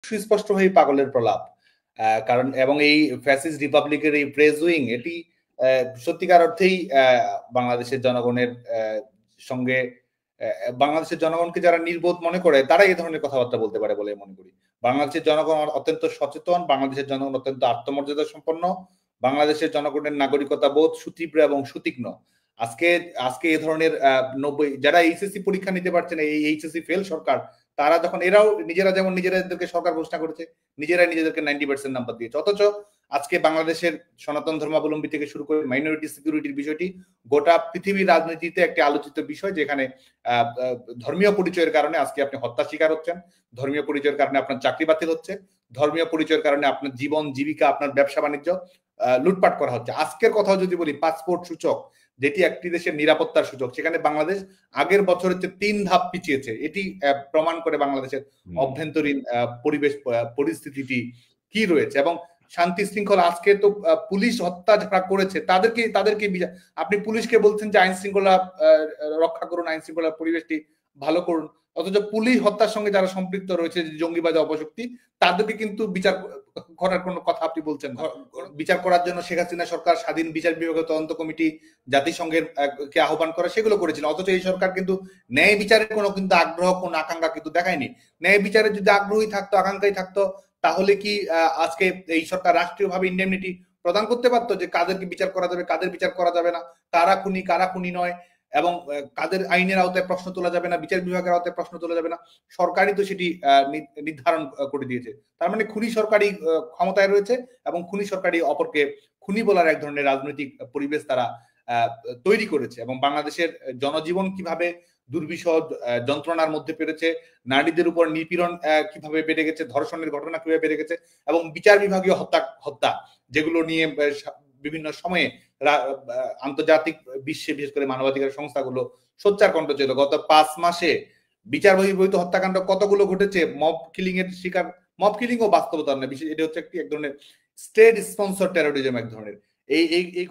সুস্পষ্টভাবে পাগলের প্রলাপ। কারণ এবং এই ফ্যাসিস্ট রিপাবলিকের এই প্রেস উইং এটি সত্যিকার অর্থেই বাংলাদেশের জনগণের সঙ্গে বাংলাদেশের জনগণকে যারা নির্বোধ মনে করে তারা এই ধরনের কথাবার্তা বলতে পারে বলে মনে করি। বাংলাদেশের জনগণ অত্যন্ত সচেতন, বাংলাদেশের জনগণ অত্যন্ত আত্মমর্যাদা সম্পন্ন, বাংলাদেশের জনগণের নাগরিকতা বোধ সুতীব্র এবং সুতীক্ষ্ণ। আজকে এই ধরনের 90 যারা এইচএসসি পরীক্ষা নিতে পারছে না, এই এইচএসসি ফেল সরকার, তারা যখন এরাও নিজেরা যেমন নিজেদেরকে সরকার ঘোষণা করেছে, নিজেরাই নিজেদেরকে 90% নাম্বার দিয়েছে, অথচ আজকে বাংলাদেশের সনাতন ধর্মাবলম্বী থেকে শুরু করে মাইনরিটি সিকিউরিটির বিষয়টি গোটা পৃথিবীর রাজনীতিতে একটি আলোচিত বিষয়, যেখানে ধর্মীয় পরিচয়ের কারণে আজকে আপনি হত্যা শিকার হচ্ছেন, ধর্মীয় পরিচয়ের কারণে আপনার চাকরি বাতিল হচ্ছে, ধর্মীয় পরিচয়ের কারণে আপনার জীবন জীবিকা আপনার ব্যবসা বাণিজ্য লুটপাট করা হচ্ছে। আজকের কথাও যদি বলি, পাসপোর্ট সূচক যেটি একটি দেশের নিরাপত্তার সূচক, সেখানে বাংলাদেশ আগের বছরের চেয়ে 3 ধাপ পিছিয়েছে। এটি প্রমাণ করে বাংলাদেশের অভ্যন্তরীণ পরিবেশ পরিস্থিতিটি কি রয়েছে। এবং শান্তি শৃঙ্খলা, আজকে তো পুলিশ হত্যা যারা করেছে তাদেরকে আপনি পুলিশকে বলছেন যে আইন শৃঙ্খলা রক্ষা করুন, আইন শৃঙ্খলার পরিবেশটি ভালো করুন, অথচ পুলিশ হত্যার সঙ্গে যারা সম্পৃক্ত রয়েছে, জঙ্গিবাদ অপশক্তি, তাদেরকে কিন্তু বিচার করার কোনো কথা আপনি বলছেন। বিচার করার জন্য শেখ হাসিনা সরকার স্বাধীন বিচার বিভাগীয় তদন্ত কমিটি জাতিসংঘের কে আহ্বান করে, সেগুলো করেছিল, অথচ এই সরকার কিন্তু ন্যায় বিচারের কোনো কিন্তু আগ্রহ, কোনো আকাঙ্ক্ষা কিন্তু দেখায়নি। ন্যায় বিচারের যদি আগ্রহী থাকতো, আকাঙ্ক্ষাই থাকতো, তাহলে কি আজকে এই সরকার রাষ্ট্রীয়ভাবে ইন্ডেমনিটি প্রদান করতে পারতো, যে কাদেরকে বিচার করা যাবে, কাদের বিচার করা যাবে না, কারা খুনি নয়, এবং কাদের আইনের আওতায় প্রশ্ন তোলা যাবে না, বিচার বিভাগের আওতায় প্রশ্ন তোলা যাবে না, সরকারই তো সেটি নির্ধারণ করে দিয়েছে। তার মানে খুনি সরকারই ক্ষমতায় রয়েছে এবং খুনি সরকারই অপরকে খুনি বলার এক ধরনের রাজনৈতিক পরিবেশ তারা তৈরি করেছে। এবং বাংলাদেশের জনজীবন কিভাবে দুর্বিষহ যন্ত্রণার মধ্যে পেরেছে, নারীদের উপর নিপীড়ন কিভাবে বেড়ে গেছে, ধর্ষণের ঘটনা কিভাবে বেড়ে গেছে, এবং বিচার বিভাগীয় হত্যা যেগুলো নিয়ে বিভিন্ন সময়ে আন্তর্জাতিক বিশ্বে, বিশেষ করে মানবাধিকার সংস্থাগুলো সোচ্চার কণ্ঠ ছিল। গত 5 মাসে বিচার বহির্ভূত হত্যাকাণ্ড কতগুলো ঘটেছে, মব কিলিং এর শিকার, মব কিলিং ও বাস্তবতা না, এটা হচ্ছে এক ধরনের স্টেট স্পন্সর টেরোরিজম, এক ধরনের এই